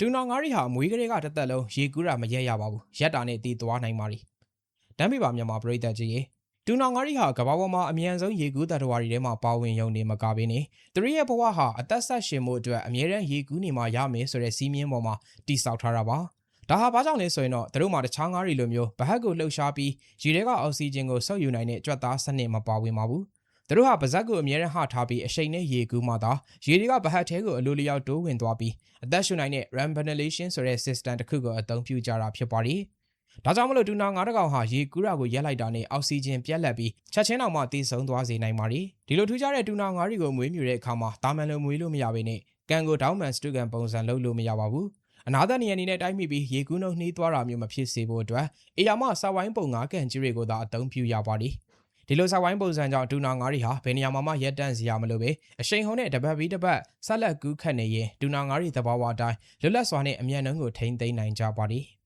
တူနောင်ငါးရီဟာမွေးကလေးကတစ်သက်လုံးရေကူးတာမရက်ရပါဘူးရက်တာနဲ့တည်သွားနိုင်ပါ री တမ်းပြပါမြန်မာပရိသတ်ကြီးရေတူနောင်ငါးရီဟာကမ္ဘာပေါ်မှာအမြန်ဆုံးရေကူးတတ္တဝါတွေထဲမှာပါဝင်ရုံနေမကဘဲနဲ့သူရဲ့ဘဝဟာအသက်ဆက်ရှင်မှုအတွက်အမြဲတမ်းရေကူးနေမှာရမယ်ဆိုတဲ့စီးမြင်းပေါ်မှာတိဆောက်ထားတာပါဒါဟာဘာကြောင့်လဲဆိုရင်တော့သူတို့မှာတခြားငါးရီလိုမျိုးဗဟက်ကိုလှုပ်ရှားပြီးရေထဲကအောက်ဆီဂျင်ကိုဆုပ်ယူနိုင်တဲ့ကြွက်သားစနစ်မပါဝင်ပါဘူးသူတို့ဟာပါဇက်ကိုအမြဲတမ်းဟထားပြီးအရှိန်နဲ့ရေကူးမှသာရေတွေကဗဟက်ထဲကိုအလိုလျောက်တိုးဝင်သွားပြီးအသက်ရှူနိုင်တဲ့ ram ventilation ဆိုတဲ့ system တစ်ခုကိုအသုံးပြုကြတာဖြစ်ပါတယ်။ဒါကြောင့်မလို့တူနာငါးတကောင်ဟာရေကူးတာကိုရက်လိုက်တာနဲ့အောက်ဆီဂျင်ပြတ်လက်ပြီးချက်ချင်းတောင်မှတည်ဆုံသွားစေနိုင်ပါတယ်။ဒီလိုထူးခြားတဲ့တူနာငါးတွေကိုမွေးမြူတဲ့အခါမှာတာမန်လိုမွေးလို့မရဘဲနဲ့ကန်ကိုတောင်းမှန်စတုကန်ပုံစံလုပ်လို့မရပါဘူး။အနာသက်နေရနေတဲ့တိုင်းမိပြီးရေကူးနှုတ်နှီးသွားတာမျိုးမဖြစ်စေဖို့အတွက်အေယာမစာဝိုင်းပုံငါးကန်ကြီးတွေကိုသာအသုံးပြုရပါတယ်။ဒီလိုစာဝိုင်းပုံစံကြောင့်တူနာငါးရီဟာဘယ်နေရာမှာမှရက်တန့်စရာမလိုပဲအရှိန်ဟုန်နဲ့တပတ်ပြီးတပတ်ဆက်လက်ကူးခတ်နေရင်တူနာငါးရီသဘာဝအတိုင်းလွတ်လပ်စွာနဲ့အမြန်နှုန်းကိုထိန်းသိမ်းနိုင်ကြပါတယ်။